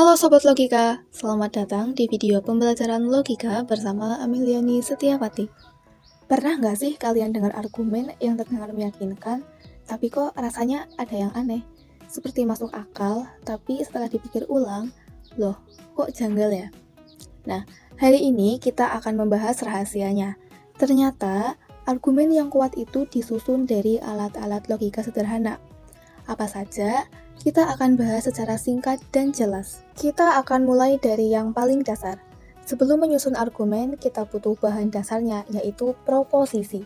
Halo Sobat Logika, selamat datang di video pembelajaran logika bersama Ameliani Setiawati. Pernah nggak sih kalian dengar argumen yang terdengar meyakinkan, tapi kok rasanya ada yang aneh? Seperti masuk akal, tapi setelah dipikir ulang, loh kok janggal ya? Nah, hari ini kita akan membahas rahasianya. Ternyata, argumen yang kuat itu disusun dari alat-alat logika sederhana. Apa saja? Kita akan bahas secara singkat dan jelas. Kita akan mulai dari yang paling dasar. Sebelum menyusun argumen, kita butuh bahan dasarnya, yaitu proposisi.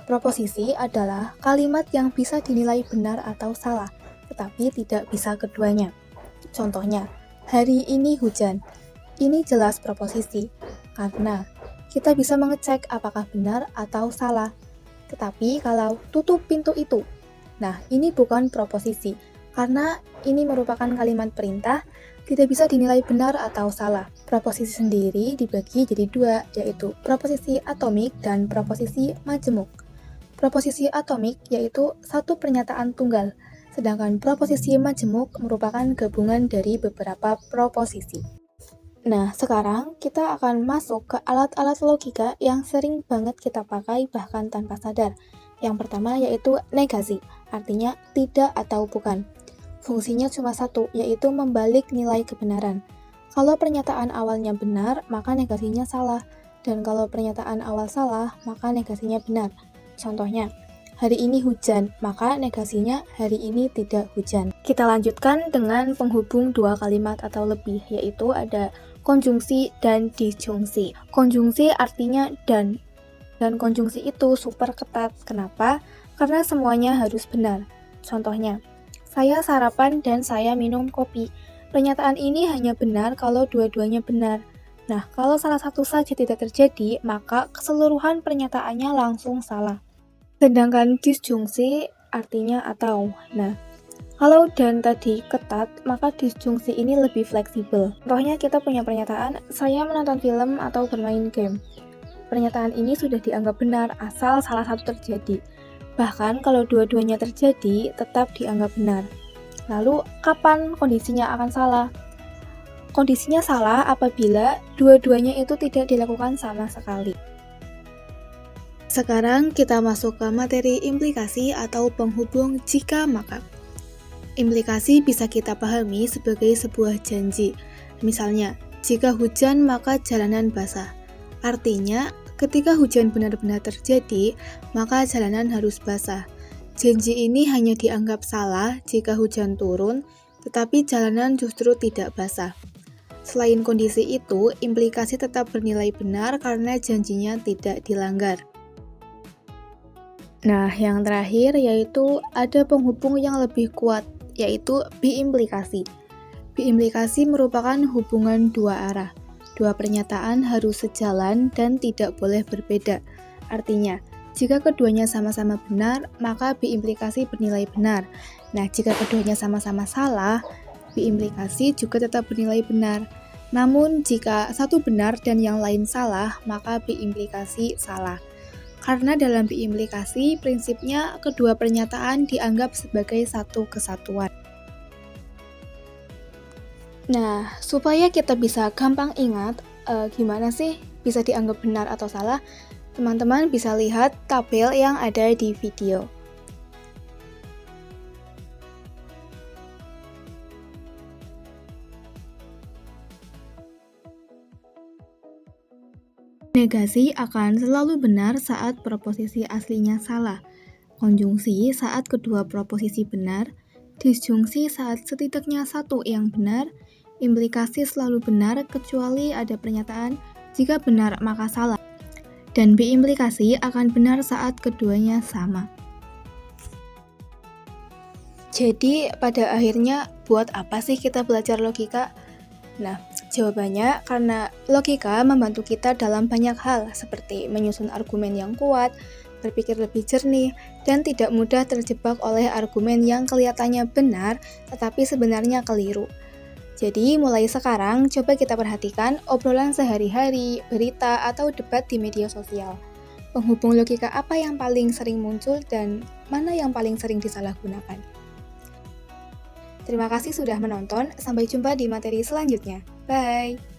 Proposisi adalah kalimat yang bisa dinilai benar atau salah, tetapi tidak bisa keduanya. Contohnya, hari ini hujan. Ini jelas proposisi, karena kita bisa mengecek apakah benar atau salah. Tetapi kalau tutup pintu itu, nah ini bukan proposisi, karena ini merupakan kalimat perintah, tidak bisa dinilai benar atau salah. Proposisi sendiri dibagi jadi dua, yaitu proposisi atomik dan proposisi majemuk. Proposisi atomik yaitu satu pernyataan tunggal, sedangkan proposisi majemuk merupakan gabungan dari beberapa proposisi. Nah, sekarang kita akan masuk ke alat-alat logika yang sering banget kita pakai bahkan tanpa sadar. Yang pertama yaitu negasi, artinya tidak atau bukan. Fungsinya cuma satu, yaitu membalik nilai kebenaran. Kalau pernyataan awalnya benar, maka negasinya salah. Dan kalau pernyataan awal salah, maka negasinya benar. Contohnya, hari ini hujan, maka negasinya hari ini tidak hujan. Kita lanjutkan dengan penghubung dua kalimat atau lebih, yaitu ada konjungsi dan disjungsi. Konjungsi artinya dan konjungsi itu super ketat. Kenapa? Karena semuanya harus benar. Contohnya, saya sarapan dan saya minum kopi. Pernyataan ini hanya benar kalau dua-duanya benar. Nah, kalau salah satu saja tidak terjadi, maka keseluruhan pernyataannya langsung salah. Sedangkan disjungsi artinya atau. Nah, kalau dan tadi ketat, maka disjungsi ini lebih fleksibel. Contohnya kita punya pernyataan, saya menonton film atau bermain game. Pernyataan ini sudah dianggap benar asal salah satu terjadi. Bahkan kalau dua-duanya terjadi, tetap dianggap benar. Lalu, kapan kondisinya akan salah? Kondisinya salah apabila dua-duanya itu tidak dilakukan sama sekali. Sekarang kita masuk ke materi implikasi atau penghubung jika maka. Implikasi bisa kita pahami sebagai sebuah janji. Misalnya, jika hujan maka jalanan basah. Artinya, ketika hujan benar-benar terjadi, maka jalanan harus basah. Janji ini hanya dianggap salah jika hujan turun, tetapi jalanan justru tidak basah. Selain kondisi itu, implikasi tetap bernilai benar karena janjinya tidak dilanggar. Nah, yang terakhir yaitu ada penghubung yang lebih kuat, yaitu biimplikasi. Biimplikasi merupakan hubungan dua arah. Dua pernyataan harus sejalan dan tidak boleh berbeda. Artinya, jika keduanya sama-sama benar, maka biimplikasi bernilai benar. Nah, jika keduanya sama-sama salah, biimplikasi juga tetap bernilai benar. Namun, jika satu benar dan yang lain salah, maka biimplikasi salah. Karena dalam biimplikasi, prinsipnya kedua pernyataan dianggap sebagai satu kesatuan. Nah, supaya kita bisa gampang ingat gimana sih bisa dianggap benar atau salah, teman-teman bisa lihat tabel yang ada di video. Negasi akan selalu benar saat proposisi aslinya salah, konjungsi saat kedua proposisi benar, disjungsi saat setidaknya satu yang benar, implikasi selalu benar kecuali ada pernyataan jika benar maka salah, dan biimplikasi akan benar saat keduanya sama. Jadi pada akhirnya buat apa sih kita belajar logika? Nah, jawabannya karena logika membantu kita dalam banyak hal seperti menyusun argumen yang kuat, berpikir lebih jernih, dan tidak mudah terjebak oleh argumen yang kelihatannya benar tetapi sebenarnya keliru. Jadi mulai sekarang coba kita perhatikan obrolan sehari-hari, berita, atau debat di media sosial. Penghubung logika apa yang paling sering muncul dan mana yang paling sering disalahgunakan? Terima kasih sudah menonton, sampai jumpa di materi selanjutnya. Bye!